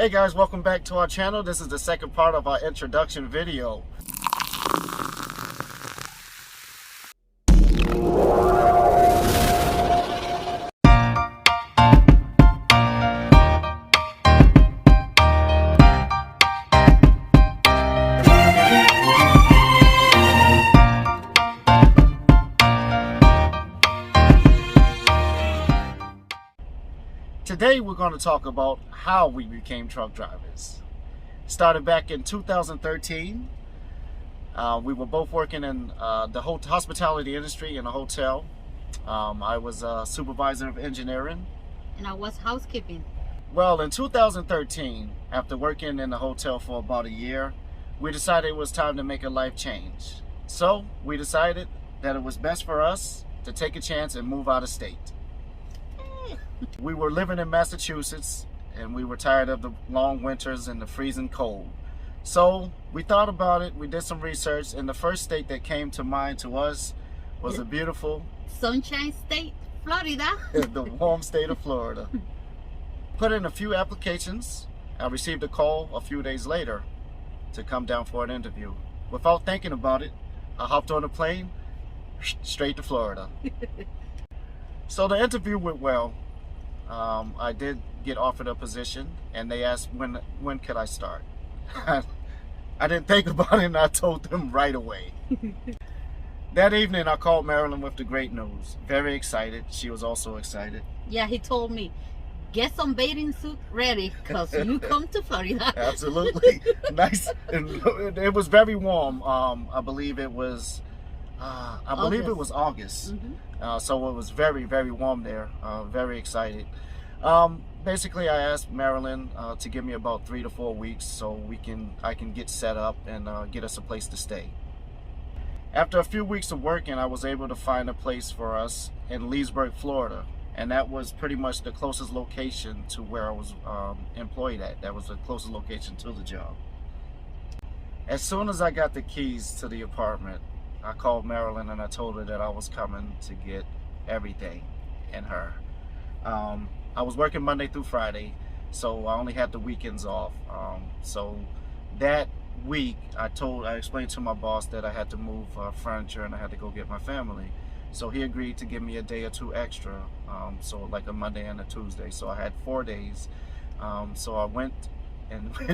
Hey guys, welcome back to our channel. This is the second part of our introduction video. Today we're going to talk about how we became truck drivers. Started back in 2013. We were both working in the hospitality industry in a hotel. I was a supervisor of engineering. And I was housekeeping. Well, in 2013, after working in the hotel for about a year, we decided it was time to make a life change. So we decided that it was best for us to take a chance and move out of state. We were living in Massachusetts and we were tired of the long winters and the freezing cold. So we thought about it, we did some research, and the first state that came to mind to us was a beautiful Sunshine State, Florida. the warm state of Florida. Put in a few applications. I received a call a few days later to come down for an interview. Without thinking about it, I hopped on a plane straight to Florida. So the interview went well. I did get offered a position, and they asked when could I start. I didn't think about it, and I told them right away. That evening I called Marilyn with the great news. Very excited. She was also excited. Yeah, he told me, get some bathing suit ready because you come to Florida. Absolutely. Nice. It was very warm. I believe it was August. Mm-hmm. So it was very, very warm there. Very excited. Basically, I asked Marilyn to give me about 3 to 4 weeks so I can get set up and get us a place to stay. After a few weeks of working, I was able to find a place for us in Leesburg, Florida, and that was pretty much the closest location to where I was employed at. That was the closest location to the job. As soon as I got the keys to the apartment, I called Marilyn and I told her that I was coming to get everything in her. I was working Monday through Friday, so I only had the weekends off. So that week, I explained to my boss that I had to move furniture and I had to go get my family. So he agreed to give me a day or two extra, so like a Monday and a Tuesday. So I had 4 days. So I went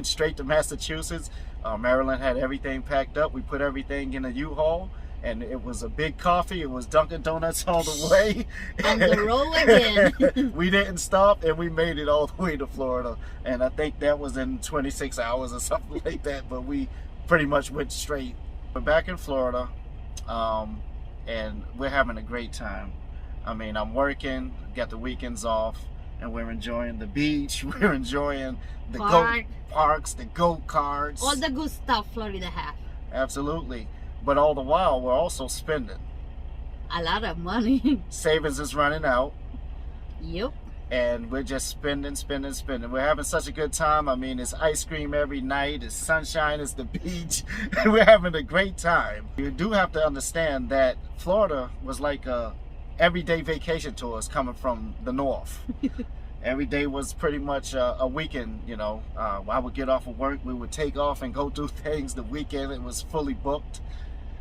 straight to Massachusetts. Marilyn had everything packed up. We put everything in a U-Haul, and it was a big coffee. It was Dunkin' Donuts all the way. On the road again. We didn't stop, and we made it all the way to Florida. And I think that was in 26 hours or something like that, but we pretty much went straight. We're back in Florida, and we're having a great time. I mean, I'm working, got the weekends off, and we're enjoying the beach. We're enjoying the parks, the go-karts. All the good stuff Florida has. Absolutely. But all the while, we're also spending. A lot of money. Savings is running out. Yep. And we're just spending. We're having such a good time. I mean, it's ice cream every night. It's sunshine. It's the beach. We're having a great time. You do have to understand that Florida was like a everyday vacation to us coming from the north. Every day was pretty much a weekend, you know. I would get off of work, we would take off and go do things. The weekend, it was fully booked.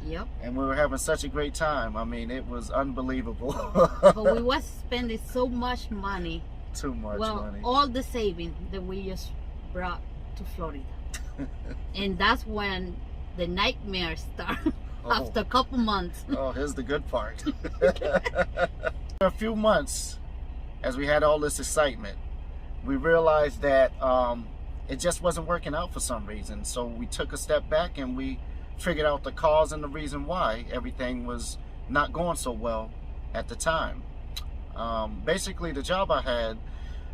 Yep. And we were having such a great time. I mean, it was unbelievable. But we was spending so much money. Too much money. All the savings that we just brought to Florida. And that's when the nightmare started. After a couple months. Oh, here's the good part. For a few months, as we had all this excitement, we realized that it just wasn't working out for some reason. So we took a step back and we figured out the cause and the reason why everything was not going so well at the time. Basically, the job I had,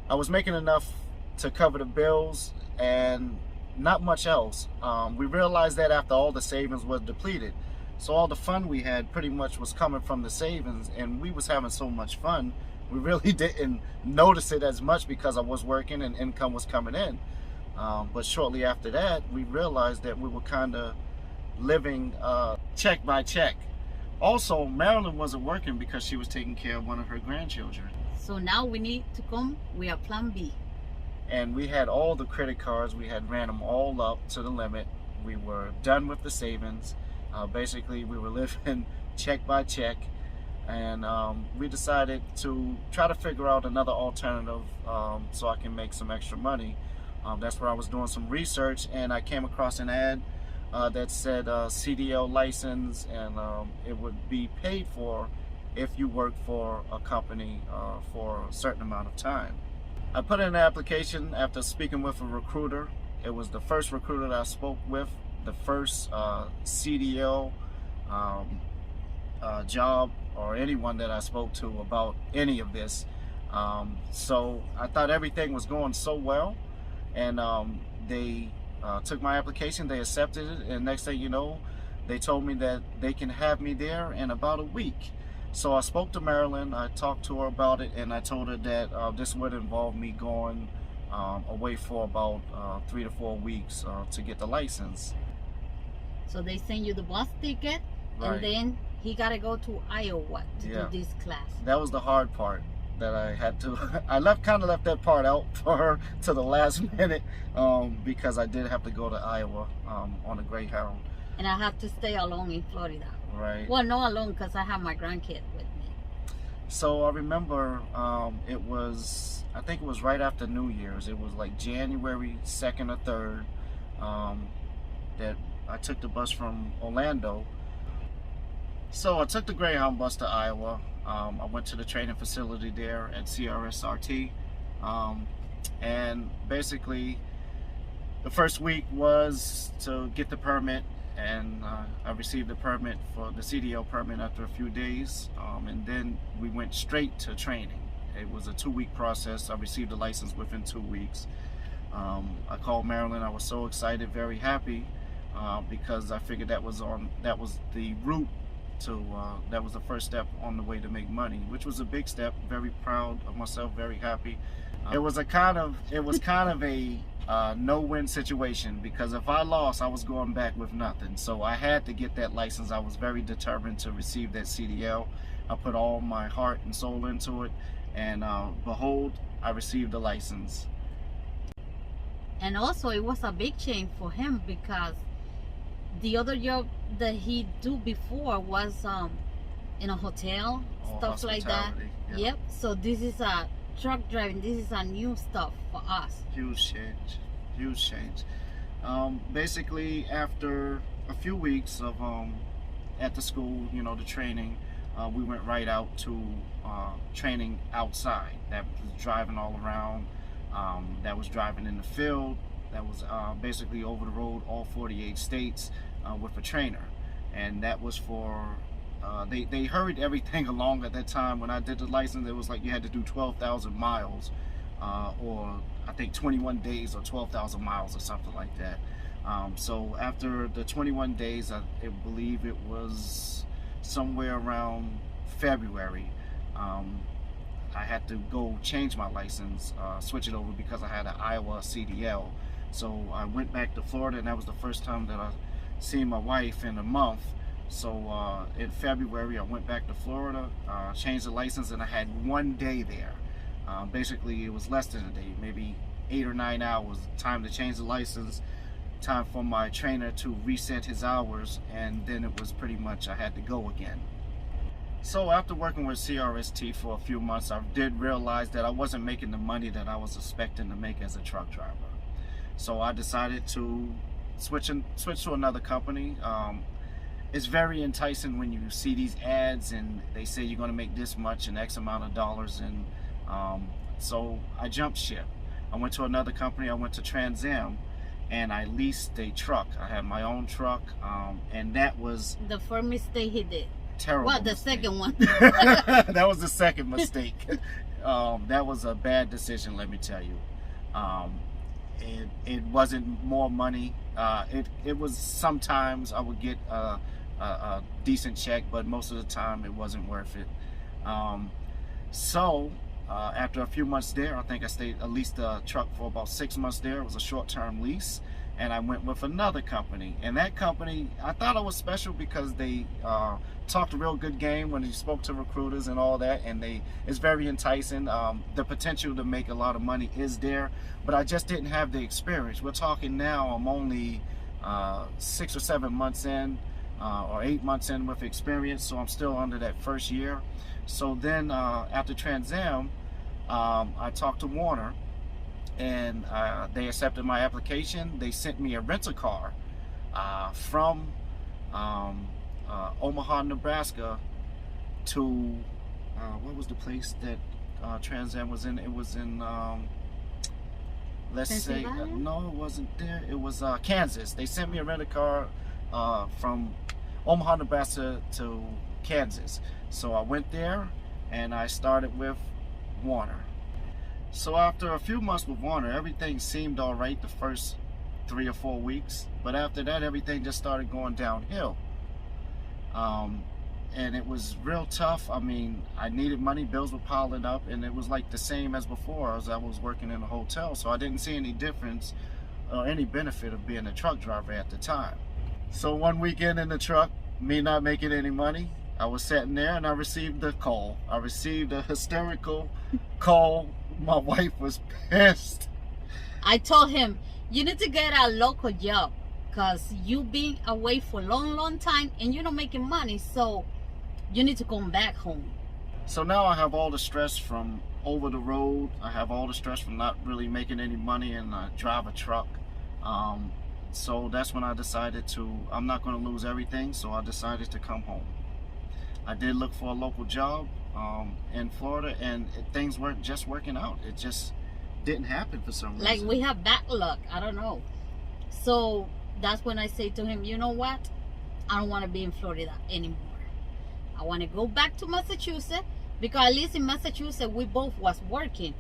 I was making enough to cover the bills and not much else. We realized that after all the savings was depleted. So all the fun we had pretty much was coming from the savings, and we was having so much fun, we really didn't notice it as much because I was working and income was coming in. But shortly after that, we realized that we were kind of living check by check. Also, Marilyn wasn't working because she was taking care of one of her grandchildren. So now we need to come with a plan B. and we had all the credit cards. We had ran them all up to the limit. We were done with the savings. Basically, we were living check by check, and we decided to try to figure out another alternative so I can make some extra money. That's where I was doing some research, and I came across an ad that said CDL license, and it would be paid for if you work for a company for a certain amount of time. I put in an application after speaking with a recruiter. It was the first recruiter that I spoke with, the first CDL job, or anyone that I spoke to about any of this. So I thought everything was going so well, and they took my application, they accepted it, and next thing you know, they told me that they can have me there in about a week. So I spoke to Marilyn, I talked to her about it, and I told her that this would involve me going away for about 3 to 4 weeks to get the license. So they send you the bus ticket, Right. and then he got to go to Iowa to Yeah. do this class. That was the hard part that I had to. I kind of left that part out for her to the last minute because I did have to go to Iowa on a Greyhound. And I have to stay alone in Florida. Right. Well, not alone, because I have my grandkid with me. So I remember it was, I think it was right after New Year's. It was like January 2nd or 3rd that I took the bus from Orlando. So I took the Greyhound bus to Iowa. I went to the training facility there at CRSRT. And basically the first week was to get the permit, and I received the permit for the CDL permit after a few days, and then we went straight to training. It was a 2-week process. I received the license within 2 weeks. I called Marilyn. I was so excited, very happy, because I figured that was the route to that was the first step on the way to make money, which was a big step. Very proud of myself, very happy. It was kind of a no-win situation, because if I lost, I was going back with nothing. So I had to get that license. I was very determined to receive that CDL. I put all my heart and soul into it, and behold, I received the license. And also, it was a big change for him, because the other job that he do before was in a hotel, stuff like that. Hospitality, yeah. Yep. So this is a truck driving. This is a new stuff for us. Huge change, huge change. Basically, after a few weeks of at the school, the training, we went right out to training outside. That was driving all around. That was driving in the field. That was basically over the road, all 48 states, with a trainer. And that was for, they hurried everything along at that time. When I did the license, it was like you had to do 12,000 miles, or I think 21 days or 12,000 miles or something like that. So after the 21 days, I believe it was somewhere around February, I had to go change my license, switch it over, because I had an Iowa CDL. So I went back to Florida, and that was the first time that I seen my wife in a month. So in February, I went back to Florida, changed the license, and I had 1 day there. Basically, it was less than a day, maybe 8 or 9 hours. Time to change the license, time for my trainer to reset his hours, and then it was pretty much I had to go again. So after working with CRST for a few months, I did realize that I wasn't making the money that I was expecting to make as a truck driver. So I decided to switch to another company. It's very enticing when you see these ads and they say you're going to make this much and X amount of dollars, and so I jumped ship. I went to another company. I went to Trans Am, and I leased a truck. I had my own truck, and that was The first mistake he did. terrible. What, the mistake. second one? That was the second mistake. That was a bad decision, let me tell you. It wasn't more money. It was, sometimes I would get a decent check, but most of the time it wasn't worth it. So after a few months there, I think I stayed, at least the truck for about 6 months there. It was a short-term lease, and I went with another company. And that company, I thought it was special because they talked a real good game when you spoke to recruiters and all that, and it's very enticing. The potential to make a lot of money is there, but I just didn't have the experience. We're talking now, I'm only 6 or 7 months in, or 8 months in with experience, so I'm still under that first year. So then after Trans Am, I talked to Warner, and they accepted my application. They sent me a rental car from Omaha, Nebraska to what was the place that Trans Am was in? It was in let's say no, it wasn't there. It was Kansas. They sent me a rental car from Omaha, Nebraska to Kansas. So I went there and I started with Warner. So after a few months with Warner, everything seemed all right the first 3 or 4 weeks, but after that everything just started going downhill. And it was real tough. I mean, I needed money, bills were piling up, and it was like the same as before as I was working in a hotel, so I didn't see any difference or any benefit of being a truck driver at the time. So one weekend in the truck, me not making any money, I was sitting there and I received a call. I received a hysterical call. My wife was pissed. I told him, you need to get a local job because you been away for a long time and you're not making money, so you need to come back home. So now I have all the stress from over the road. I have all the stress from not really making any money, and I drive a truck. So that's when I decided I'm not going to lose everything, so I decided to come home. I did look for a local job in Florida, and things weren't just working out. It just didn't happen for some reason. Like we have bad luck, I don't know. So that's when I say to him, you know what? I don't want to be in Florida anymore. I want to go back to Massachusetts, because at least in Massachusetts we both was working.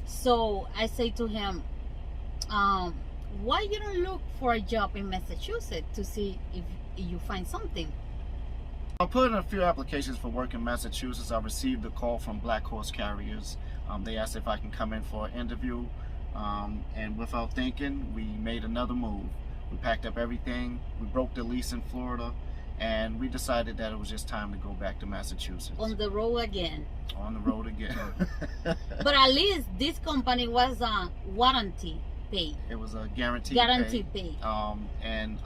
So I say to him, why you don't look for a job in Massachusetts to see if you find something? I put in a few applications for work in Massachusetts. I received a call from Black Horse Carriers. They asked if I can come in for an interview, and without thinking, we made another move. We packed up everything, we broke the lease in Florida, and we decided that it was just time to go back to Massachusetts. On the road again. On the road again. But at least this company was warranty pay. It was a guaranteed pay. And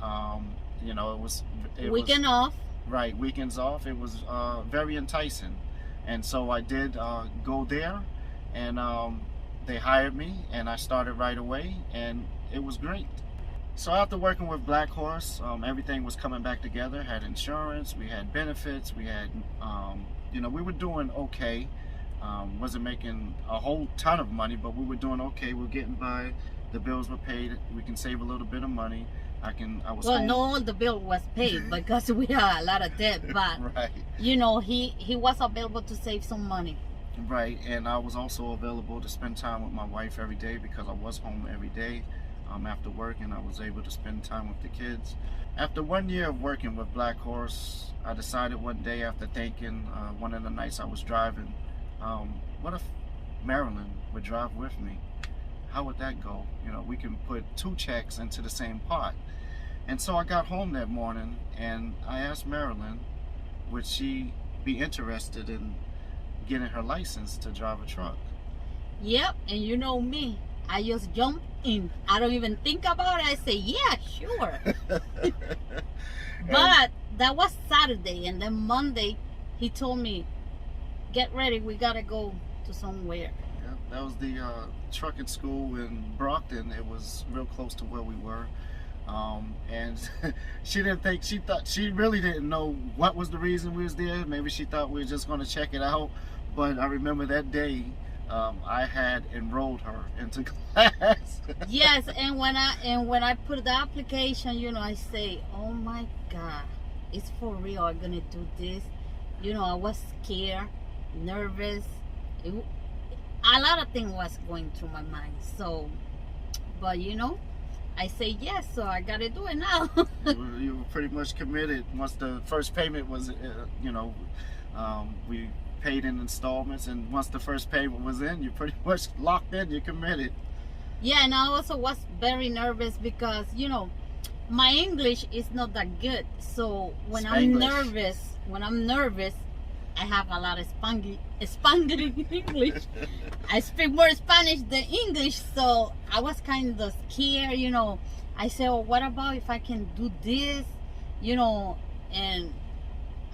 you know, it was weekend off. Right, weekends off. It was very enticing, and so I did go there, and they hired me, and I started right away, and it was great. So after working with Black Horse, everything was coming back together. Had insurance, we had benefits, we had, you know, we were doing okay. Wasn't making a whole ton of money, but we were doing okay. We were getting by. The bills were paid. We can save a little bit of money. Well, no, all the bill was paid because we had a lot of debt, but right. You know, he was available to save some money. Right, and I was also available to spend time with my wife every day because I was home every day after work, and I was able to spend time with the kids. After 1 year of working with Black Horse, I decided one day, after thinking, one of the nights I was driving, what if Marilyn would drive with me? How would that go? You know, we can put 2 checks into the same pot. And so I got home that morning and I asked Marilyn, would she be interested in getting her license to drive a truck? Yep, and you know me, I just jump in. I don't even think about it. I say, yeah, sure. But that was Saturday, and then Monday he told me, get ready, we gotta go to somewhere. Yeah, that was the trucking school in Brockton. It was real close to where we were. And she really didn't know what was the reason we was there. Maybe she thought we were just going to check it out. But I remember that day, I had enrolled her into class. Yes, and when I put the application, you know, I say, oh my God, it's for real. I'm gonna do this. You know, I was scared, nervous. A lot of things was going through my mind. So, but you know, I say yes, so I gotta do it now. You were pretty much committed. Once the first payment was, you know, we paid in installments, and once the first payment was in, you're pretty much locked in. You're committed. Yeah, and I also was very nervous because my English is not that good. So Spanglish. when I'm nervous, I have a lot of Spanglish English. I speak more Spanish than English, so I was kind of scared. I said, "Oh, what about if I can do this?" And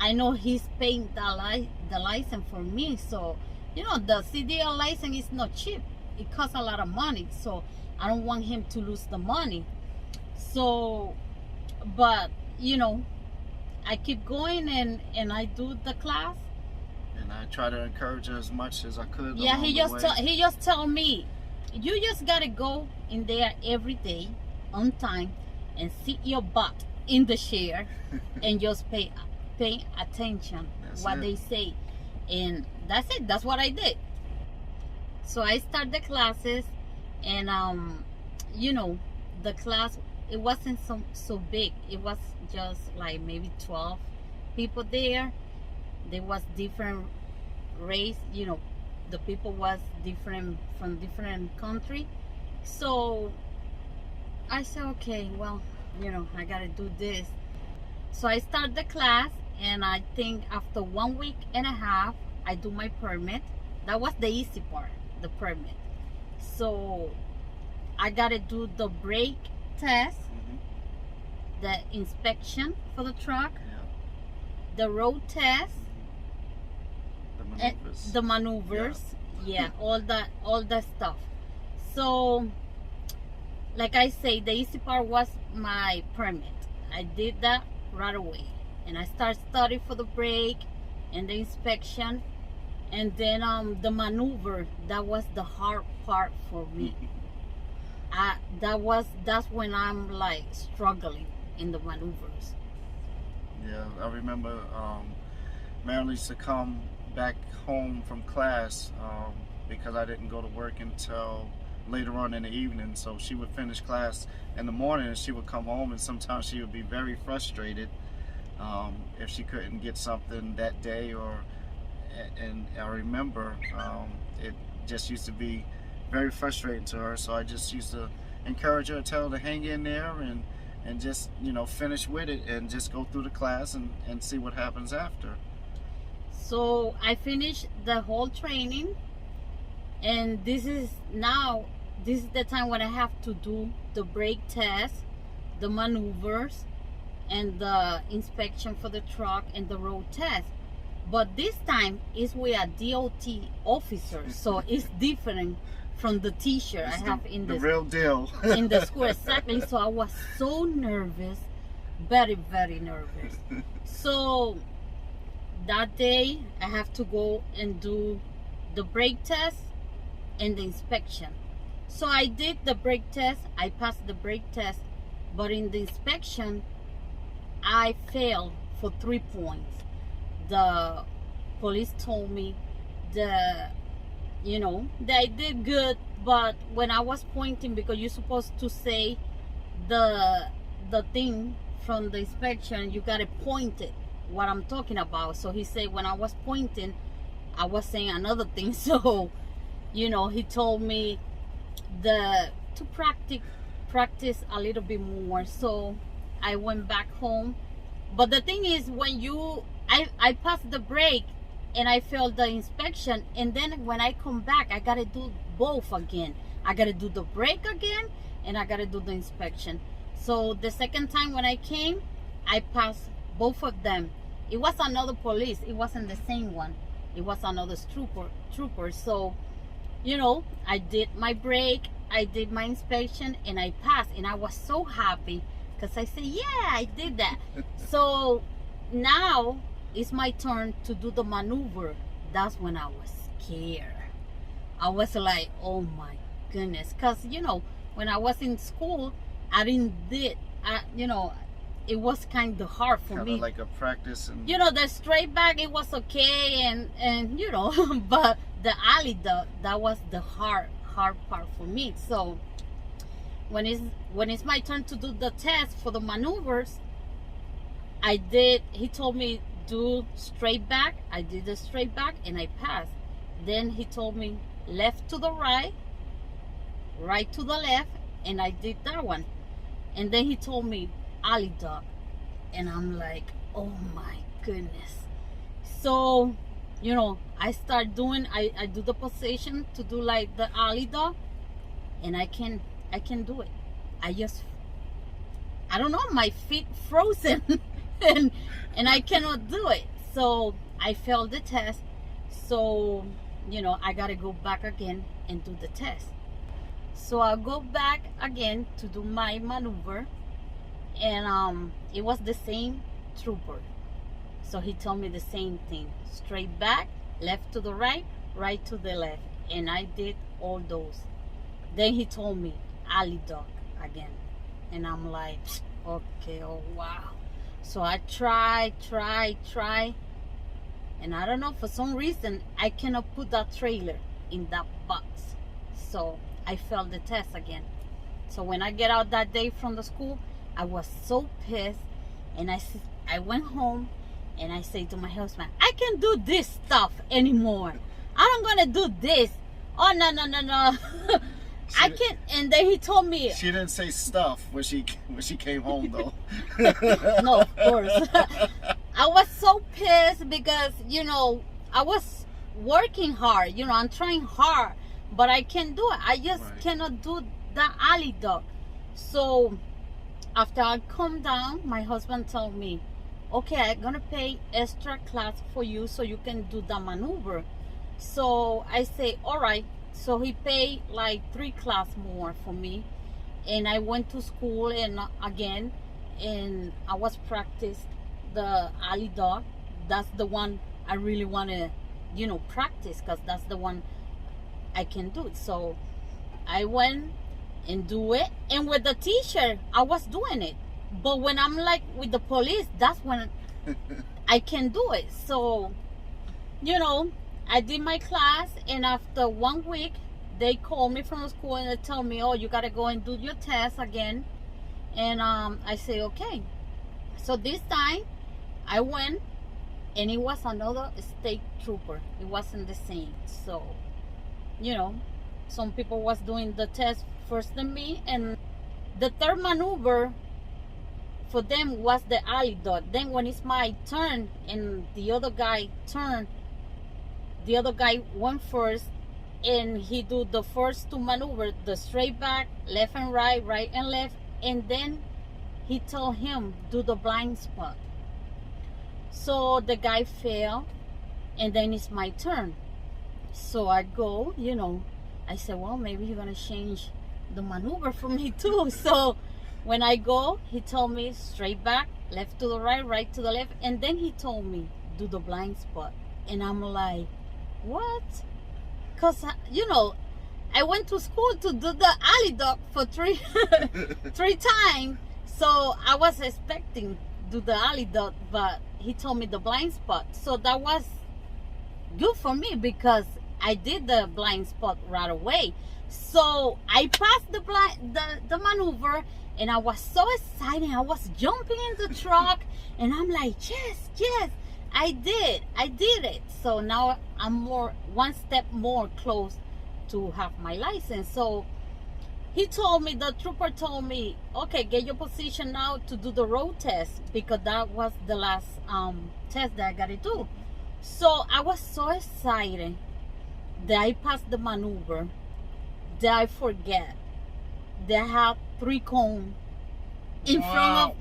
I know he's paying the license for me, so the CDL license is not cheap. It costs a lot of money, so I don't want him to lose the money. So, but I keep going and I do the class. And I try to encourage her as much as I could. Yeah, along the way. he just tell me, you just gotta go in there every day on time and sit your butt in the chair and just pay attention what they say, and that's it. That's what I did. So I start the classes, and the class, it wasn't so big. It was just like maybe 12 people there. There was different race. The people was different from different country. So I said, okay, well, I gotta do this. So I start the class, and I think after 1 week and a half, I do my permit. That was the easy part, the permit. So I gotta do the brake test, the inspection for the truck, the road test, the maneuvers, all that stuff. So, like I say, the easy part was my permit. I did that right away, and I started studying for the brake and the inspection, and then the that was the hard part for me. That's when I'm like struggling in the maneuvers. Yeah, I remember Marilyn used to come back home from class because I didn't go to work until later on in the evening. So she would finish class in the morning and she would come home, and sometimes she would be very frustrated if she couldn't get something that day. And I remember it just used to be very frustrating to her. So I just used to encourage her, tell her to hang in there and just finish with it and just go through the class and see what happens after. So I finished the whole training, and this is the time when I have to do the brake test, the maneuvers, and the inspection for the truck and the road test. But this time is with a DOT officer, so it's different from the t-shirt I have in the real deal in the school. Exactly. So I was so nervous, very, very nervous. So that day I have to go and do the brake test and the inspection. So I did the brake test, I passed the brake test, but in the inspection I failed for 3 points. The police told me that I did good, but when I was pointing, because you're supposed to say the thing from the inspection, you gotta point it what I'm talking about. So he said when I was pointing, I was saying another thing. So he told me to practice a little bit more. So I went back home. But the thing is, when I passed the brake and I failed the inspection, and then when I come back, I gotta do both again. I gotta do the brake again, and I gotta do the inspection. So the second time when I came, I passed both of them. It was another police. It wasn't the same one. It was another trooper. So I did my brake, I did my inspection, and I passed, and I was so happy because I said, yeah, I did that. So now it's my turn to do the maneuver. That's when I was scared. I was like, oh my goodness, because when I was in school, I didn't it was kind of hard for me. Like a practice. And the straight back, it was okay, and but the alley, that was the hard part for me. So when it's my turn to do the test for the maneuvers, he told me do straight back. I did the straight back and I passed. Then he told me left to the right, right to the left, and I did that one. And then he told me alley dog, and I'm like, oh my goodness. So, I start doing, I do the position to do like the alley dog, and I can do it. I don't know, my feet frozen, and I cannot do it. So I failed the test. So, I gotta go back again and do the test. So I go back again to do my maneuver, and it was the same trooper. So he told me the same thing: straight back, left to the right, right to the left, and I did all those. Then he told me alley dog again, and I'm like, okay, oh wow. So I try, and I don't know, for some reason I cannot put that trailer in that box. So I failed the test again. So when I get out that day from the school, I was so pissed, and I went home, and I say to my husband, I can't do this stuff anymore. I'm gonna do this. Oh no. I can't. And then he told me. She didn't say stuff when she came home though. No, of course. I was so pissed because I was working hard. I'm trying hard, but I can't do it. I just cannot do the alley dog. So after I come down, my husband told me, okay, I'm gonna pay extra class for you so you can do the maneuver. So I say, all right. So he paid like 3 class more for me, and I went to school and I was practice the alley dog. That's the one I really want to practice, because that's the one I can do. So I went and do it, and with the teacher I was doing it, but when I'm like with the police, that's when I can do it. So I did my class, and after 1 week, they called me from the school and they tell me, oh, you gotta go and do your test again. And I say, okay. So this time, I went, and it was another state trooper. It wasn't the same. So, some people was doing the test first than me, and the third maneuver for them was the alley dot. Then when it's my turn and the other guy turned, the other guy went first, and he do the first 2 maneuvers, the straight back, left and right, right and left, and then he told him do the blind spot. So the guy failed, and then it's my turn. So I go, I said, well, maybe he's gonna change the maneuver for me too. So when I go, he told me straight back, left to the right, right to the left, and then he told me do the blind spot. And I'm like, what? Because I went to school to do the alley dog for 3 times, so I was expecting do the alley dog, but he told me the blind spot. So that was good for me, because I did the blind spot right away. So I passed the maneuver, and I was so excited. I was jumping in the truck, and I'm like, yes, I did it. So now I'm 1 step more close to have my license. So the trooper told me, okay, get your position now to do the road test, because that was the last test that I got to do. So I was so excited that I passed the maneuver that I forget that I had 3 cones in front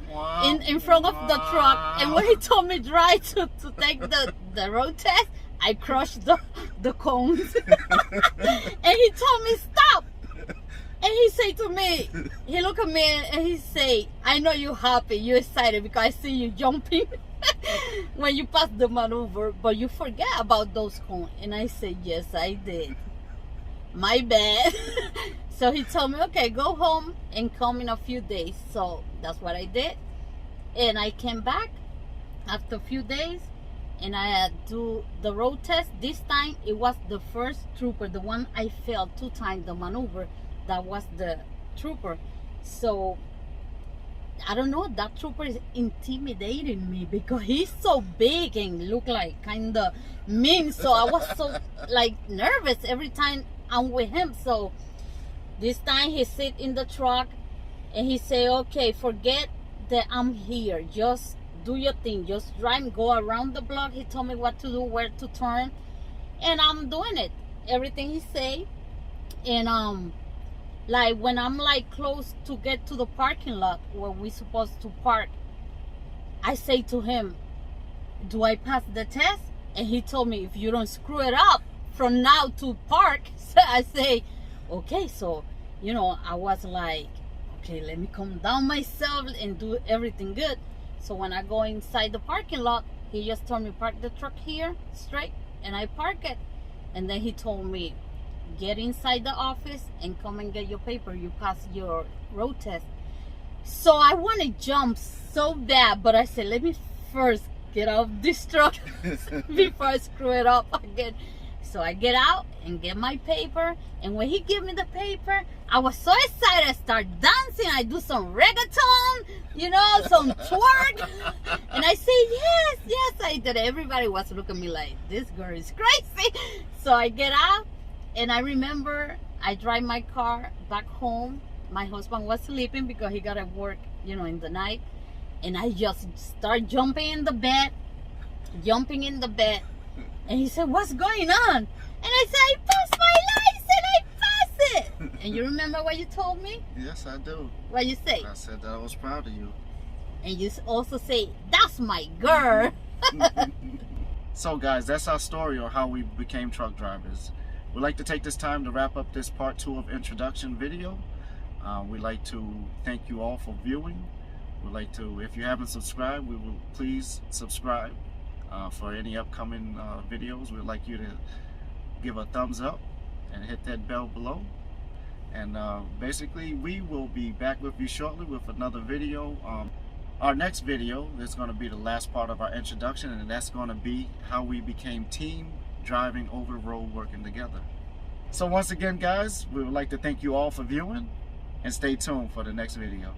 of the truck. And when he told me drive to take the road test, I crushed the cones. And he told me stop. And he said to me, he looked at me and he said, I know you're happy, you're excited, because I see you jumping when you pass the maneuver, but you forget about those cones. And I said, yes, I did. My bad. So he told me, okay, go home and come in a few days. So that's what I did. And I came back after a few days, and I had do the road test. This time it was the first trooper, the one I failed 2 times the maneuver. That was the trooper. So I don't know, that trooper is intimidating me, because he's so big and look like kind of mean. So I was so like nervous every time I'm with him. So This time he sit in the truck and he say, okay, forget that I'm here. Just do your thing. Just drive, go around the block. He told me what to do, where to turn. And I'm doing it. Everything he say. And like when I'm like close to get to the parking lot where we supposed to park, I say to him, do I pass the test? And he told me, if you don't screw it up from now to park. So I say, okay. So, you know, I was like, okay, let me calm down myself and do everything good. So when I go inside the parking lot, he just told me, park the truck here straight, and I park it. And then he told me, get inside the office and come and get your paper. You passed your road test. So I want to jump so bad, but I said, let me first get out of this truck before I screw it up again. So I get out and get my paper, and when he gave me the paper, I was so excited. I start dancing. I do some reggaeton, you know, some twerk, and I say, yes, yes, I did. Everybody was looking at me like, this girl is crazy. So I get out, and I remember I drive my car back home. My husband was sleeping because he got to work, you know, in the night. And I just start jumping in the bed. And he said, what's going on? And I said, I passed my license. I passed it. And you remember what you told me? Yes, I do. What you say? I said that I was proud of you. And you also say, that's my girl. So guys, that's our story on how we became truck drivers. We'd like to take this time to wrap up this part 2 of introduction video. We'd like to thank you all for viewing. We'd like to, if you haven't subscribed, we will please subscribe for any upcoming videos. We'd like you to give a thumbs up and hit that bell below. And basically, we will be back with you shortly with another video. Our next video is going to be the last part of our introduction, and that's going to be how we became team driving over the road, working together. So once again, guys, we would like to thank you all for viewing, and stay tuned for the next video.